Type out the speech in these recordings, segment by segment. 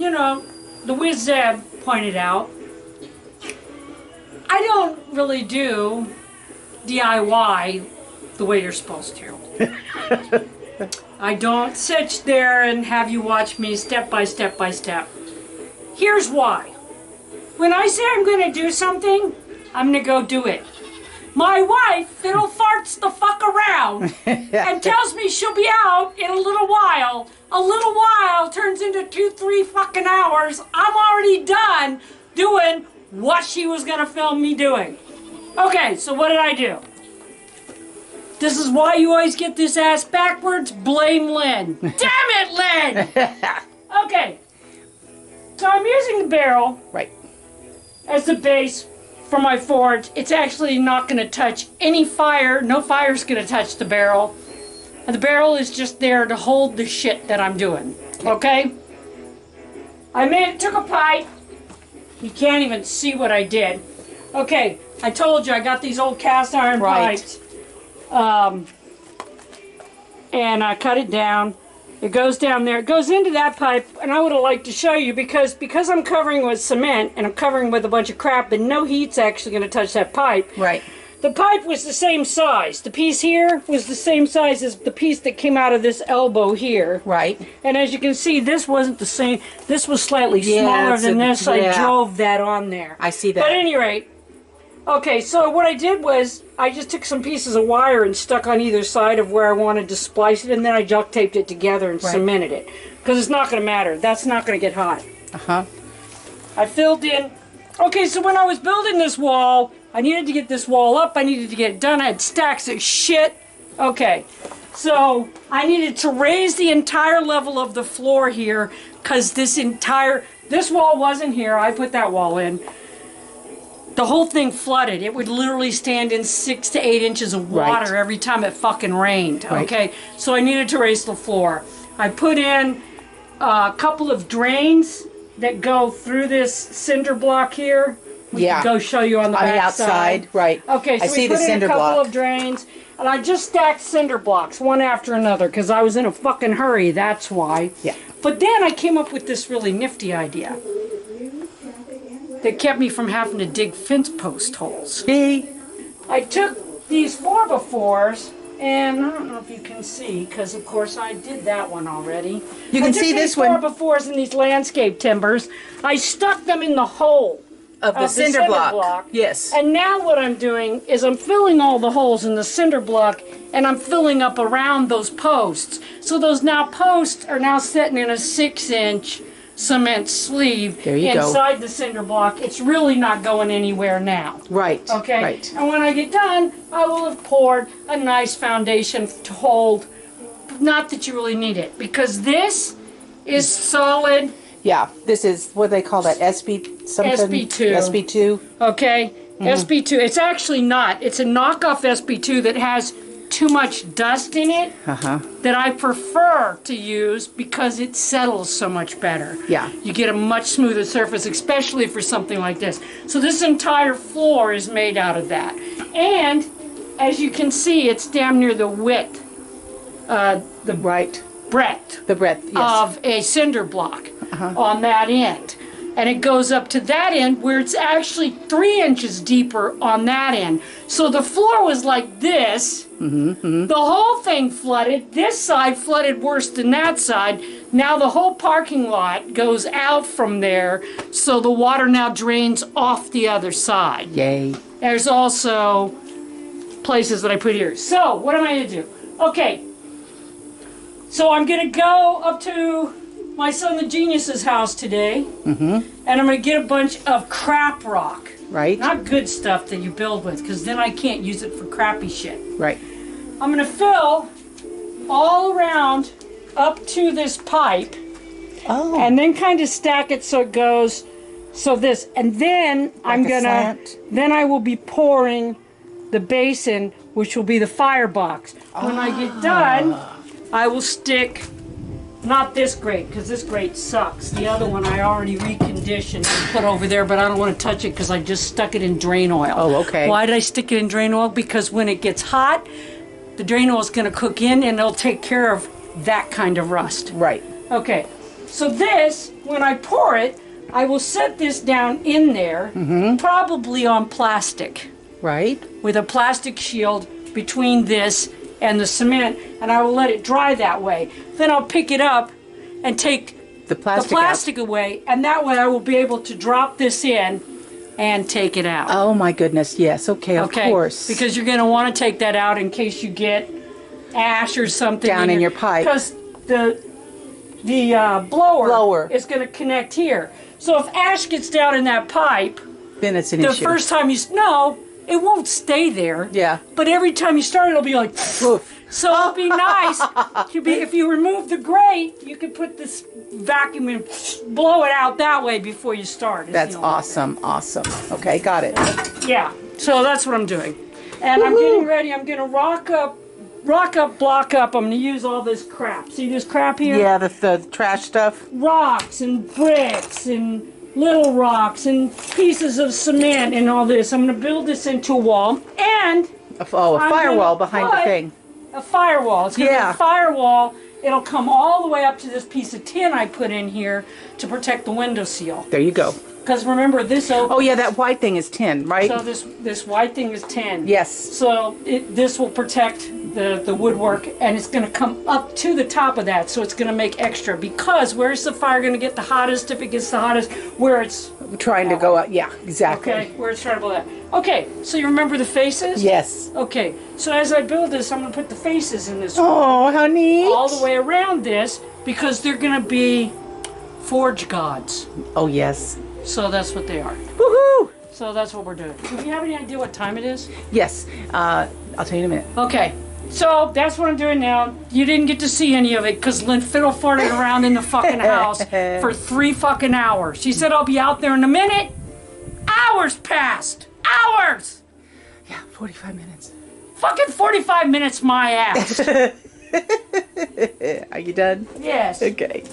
you know, the Wiz Zeb pointed out, I don't really do DIY the way you're supposed to. I don't sit there and have you watch me step by step by step. Here's why. When I say I'm going to do something, I'm going to go do it. My wife fiddle farts the fuck around and tells me she'll be out in a little while. A little while turns into 2-3 fucking hours. I'm already done doing what she was going to film me doing. Okay, so what did I do? This is why you always get this ass backwards. Blame Lynn. Damn it, Lynn! Okay, so I'm using the barrel as the base for my forge. It's actually not going to touch any fire. No fire's going to touch the barrel. And the barrel is just there to hold the shit that I'm doing. Okay? Took a pipe. You can't even see what I did. Okay, I told you I got these old cast iron pipes. And I cut it down. It goes down there. It goes into that pipe, and I would have liked to show you because I'm covering with cement and I'm covering with a bunch of crap, and no heat's actually going to touch that pipe. Right. The pipe was the same size. The piece here was the same size as the piece that came out of this elbow here. Right. And as you can see, this wasn't the same. This was slightly smaller than this. I drove that on there. I see that. But at any rate, okay, so what I did was I just took some pieces of wire and stuck on either side of where I wanted to splice it, and then I duct taped it together and cemented it. Because it's not going to matter. That's not going to get hot. Uh-huh. I filled in. Okay, so when I was building this wall, I needed to get this wall up. I needed to get it done. I had stacks of shit. Okay, so I needed to raise the entire level of the floor here because this wall wasn't here. I put that wall in. The whole thing flooded. It would literally stand in 6 to 8 inches of water every time it fucking rained. Okay, so I needed to raise the floor. I put in a couple of drains that go through this cinder block here. We can go show you on the back outside. Right. Okay, so I see we put the in cinder a couple block. of drains, and I just stacked cinder blocks one after another because I was in a fucking hurry. That's why. Yeah. But then I came up with this really nifty idea that kept me from having to dig fence post holes. I took these 4x4s, and I don't know if you can see, because of course I did that one already. You can see this one. 4x4s and these landscape timbers. I stuck them in the hole Of the cinder block. Yes. And now what I'm doing is I'm filling all the holes in the cinder block, and I'm filling up around those posts. So those posts are now sitting in a 6-inch cement sleeve inside the cinder block. It's really not going anywhere now. Right. Okay? Right. And when I get done, I will have poured a nice foundation to hold. Not that you really need it, because this is solid. Yeah, this is, what do they call that, SB something? SB2. SB2. Okay? SB2. It's actually not. It's a knockoff SB2 that has too much dust in it that I prefer to use because it settles so much better. Yeah. You get a much smoother surface, especially for something like this. So this entire floor is made out of that. And as you can see, it's damn near the width, breadth of a cinder block on that end. And it goes up to that end where it's actually 3 inches deeper on that end. So the floor was like this. The whole thing flooded. This side flooded worse than that side. Now the whole parking lot goes out from there. So the water now drains off the other side. Yay. There's also places that I put here. So what am I going to do? Okay. So I'm going to go up to my son the Genius's house today, and I'm going to get a bunch of crap rock. Right. Not good stuff that you build with, because then I can't use it for crappy shit. Right. I'm going to fill all around up to this pipe, and then kind of stack it so it goes, so this, and then then I will be pouring the basin, which will be the firebox. When I get done, I will stick. Not this grate, because this grate sucks. The other one I already reconditioned and put over there, but I don't want to touch it because I just stuck it in drain oil. Oh, okay. Why did I stick it in drain oil? Because when it gets hot, the drain oil is going to cook in and it'll take care of that kind of rust. Right. Okay, So this, when I pour it, I will set this down in there, probably on plastic, Right. with a plastic shield between this and the cement, and I will let it dry that way. Then I'll pick it up and take The plastic. the plastic away, and that way I will be able to drop this in and take it out. Oh my goodness. Yes. Okay. Of course. Because you're going to want to take that out in case you get ash or something Down in your pipe. Because the blower is going to connect here. So if ash gets down in that pipe, then it's an the issue. first time you no, it won't stay there. Yeah. But every time you start, it'll be like. Oof. So it'll be nice. If you remove the grate, you can put this vacuum and blow it out that way before you start. That's awesome. Awesome. Okay, got it. Yeah. So that's what I'm doing. And I'm getting ready. I'm going to rock up, block up. I'm going to use all this crap. See this crap here? Yeah, the trash stuff. Rocks and bricks and little rocks and pieces of cement and all this. I'm going to build this into a wall. And A firewall behind the thing. a firewall. It's going to be Yeah. a firewall. It'll come all the way up to this piece of tin I put in here to protect the window seal. There you go. Because remember, this Oh yeah, that white thing is tin, right? so this white thing is tin. Yes. So this will protect the woodwork, and it's going to come up to the top of that, so it's going to make extra. Because where's the fire going to get the hottest? If it gets the hottest, where it's Trying to go up. Yeah, exactly. okay, where it's trying to blow that. Okay, so you remember the faces? Yes. Okay, so as I build this, I'm going to put the faces in this Oh, how neat. all the way around this because they're going to be forge gods. Oh yes. So that's what they are. Woohoo! So that's what we're doing. Do you have any idea what time it is? Yes. I'll tell you in a minute. Okay, so that's what I'm doing now. You didn't get to see any of it because Lynn fiddle farted around in the fucking house for 3 fucking hours. She said, I'll be out there in a minute. Hours passed. Hours! Yeah, 45 minutes. Fucking 45 minutes, my ass. Are you done? Yes. Okay.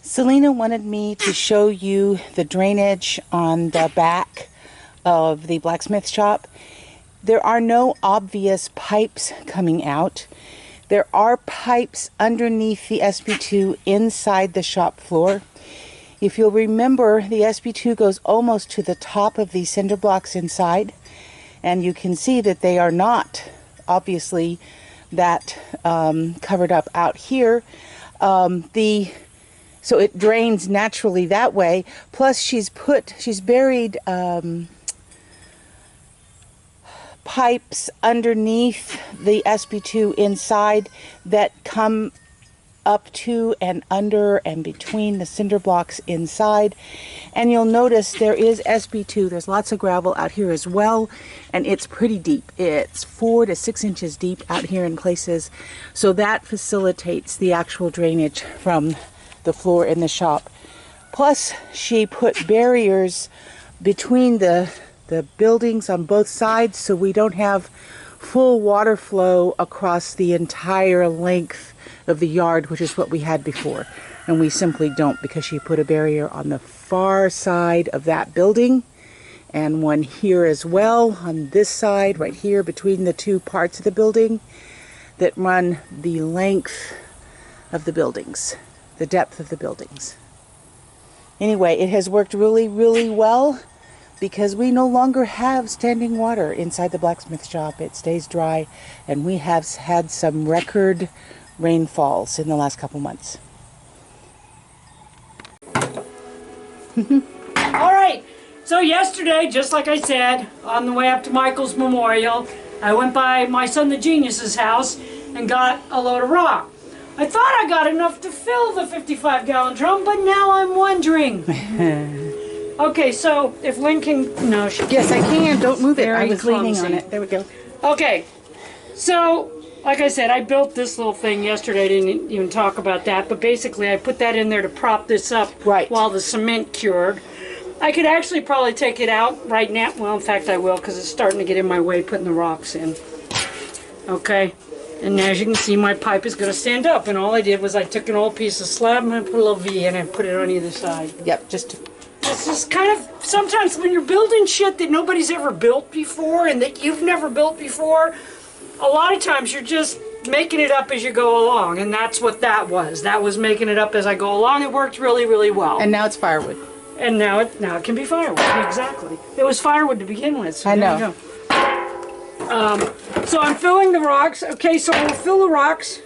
Selena wanted me to show you the drainage on the back of the blacksmith shop. There are no obvious pipes coming out. There are pipes underneath the SB2 inside the shop floor. If you'll remember, the SB2 goes almost to the top of these cinder blocks inside, and you can see that they are not obviously that covered up out here. So it drains naturally that way. Plus she's buried pipes underneath the SB2 inside that come up to and under and between the cinder blocks inside. And you'll notice there is SB2. There's lots of gravel out here as well, and it's pretty deep. It's 4 to 6 inches deep out here in places. So that facilitates the actual drainage from the floor in the shop. Plus she put barriers between the buildings on both sides so we don't have full water flow across the entire length of the yard, which is what we had before. And we simply don't, because she put a barrier on the far side of that building and one here as well on this side right here between the two parts of the building that run the length of the buildings, the depth of the buildings. Anyway, it has worked really, really well because we no longer have standing water inside the blacksmith shop. It stays dry, and we have had some record rainfalls in the last couple months. All right. So yesterday, just like I said, on the way up to Michael's memorial, I went by my son the Genius's house and got a load of rock. I thought I got enough to fill the 55-gallon drum, but now I'm wondering. Okay, so if Lynn can... No, she can't. Yes, I can. Don't move it. Very I was leaning clumsy. on it. There we go. Okay, so like I said, I built this little thing yesterday. I didn't even talk about that, but basically I put that in there to prop this up Right. while the cement cured. I could actually probably take it out right now. Well, in fact, I will, because it's starting to get in my way putting the rocks in. Okay, and as you can see, my pipe is going to stand up, and all I did was I took an old piece of slab and I put a little V in it and put it on either side. Yep, just It's just kind of, sometimes when you're building shit that nobody's ever built before and that you've never built before, a lot of times you're just making it up as you go along, and that's what that was. That was making it up as I go along. It worked really, really well. And now it's firewood. And now it can be firewood. Exactly. It was firewood to begin with. So I there know. you go. So I'm filling the rocks. Okay, so I'll fill the rocks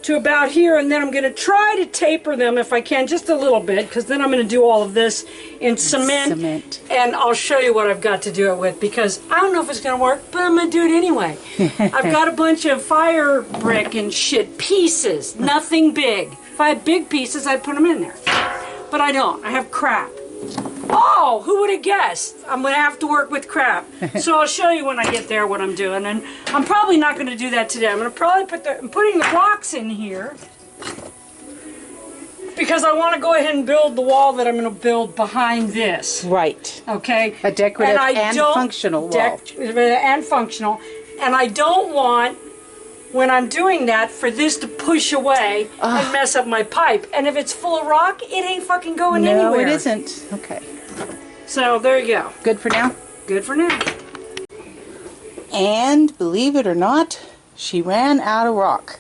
to about here, and then I'm going to try to taper them if I can, just a little bit, because then I'm going to do all of this in cement. And I'll show you what I've got to do it with, because I don't know if it's going to work, but I'm going to do it anyway. I've got a bunch of fire brick and shit pieces, nothing big. If I had big pieces, I'd put them in there. But I don't. I have crap. Oh, who would have guessed? I'm going to have to work with crap. So I'll show you when I get there what I'm doing. And I'm probably not going to do that today. I'm going to probably I'm putting the rocks in here because I want to go ahead and build the wall that I'm going to build behind this. Right. Okay? A decorative and functional wall. And functional. And I don't want, when I'm doing that, for this to push away and mess up my pipe. And if it's full of rock, it ain't fucking going anywhere. No, it isn't. Okay. So there you go. Good for now? Good for now. And believe it or not, she ran out of rock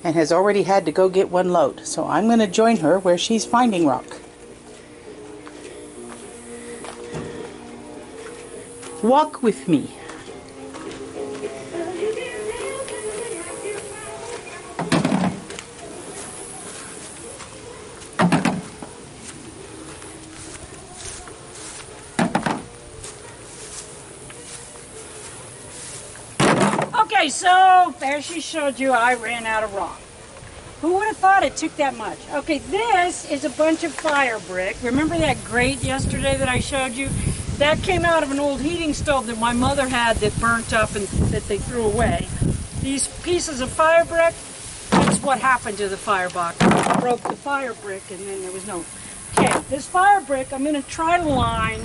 and has already had to go get one load. So I'm going to join her where she's finding rock. Walk with me. Okay, so there she showed you I ran out of rock. Who would have thought it took that much? Okay, this is a bunch of fire brick. Remember that grate yesterday that I showed you? That came out of an old heating stove that my mother had that burnt up and that they threw away. These pieces of fire brick, that's what happened to the firebox. I broke the fire brick and then there was no... Okay, this fire brick I'm going to try to line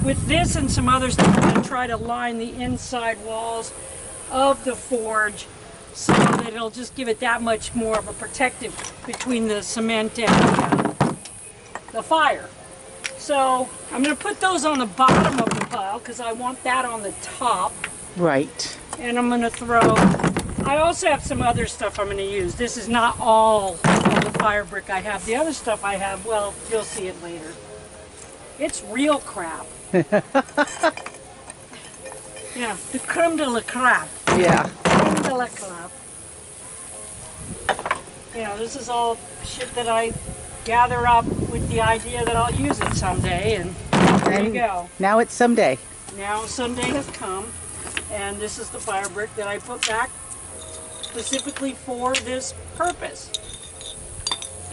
with this and some other stuff. I'm going to try to line the inside walls of the forge so that it'll just give it that much more of a protective between the cement and the fire. So I'm going to put those on the bottom of the pile because I want that on the top. Right. And I'm going to throw, I also have some other stuff I'm going to use. This is not all of the fire brick I have. The other stuff I have, well, you'll see it later. It's real crap. Yeah, the creme de la crap. Yeah. Creme de la crap. You know, this is all shit that I gather up with the idea that I'll use it someday, and there you go. Now it's someday. Now someday has come, and this is the fire brick that I put back specifically for this purpose.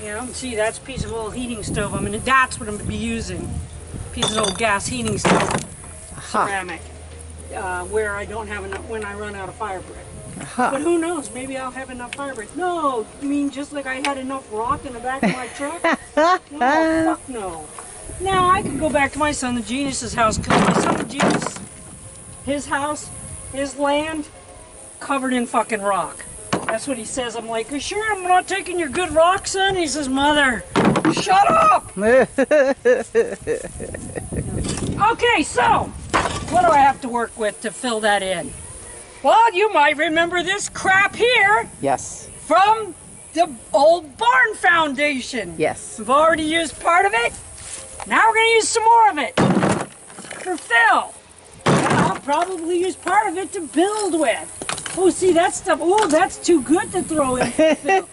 You know, see, that's a piece of old heating stove. That's what I'm going to be using. Piece of old gas heating stove, ceramic. Where I don't have enough when I run out of fire brick. But who knows? Maybe I'll have enough fire brick. No, you mean just like I had enough rock in the back of my truck? No, fuck no. Now I could go back to my son the genius's house because my son the genius, his house, his land, covered in fucking rock. That's what he says. I'm like, you sure I'm not taking your good rock, son? He says, Mother, shut up! Okay, so what do I have to work with to fill that in? Well, you might remember this crap here. Yes. From the old barn foundation. Yes. We've already used part of it. Now we're going to use some more of it for fill. And I'll probably use part of it to build with. Oh, see that stuff? Oh, that's too good to throw in for fill.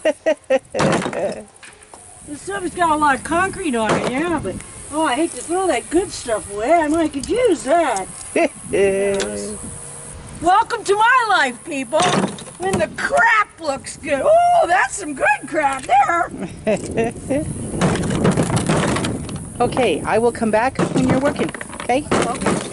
This stuff has got a lot of concrete on it, yeah, but oh, I hate to throw that good stuff away. I might could use that. Yes. Welcome to my life, people. When the crap looks good. Oh, that's some good crap there. Okay, I will come back when you're working. Okay? Okay.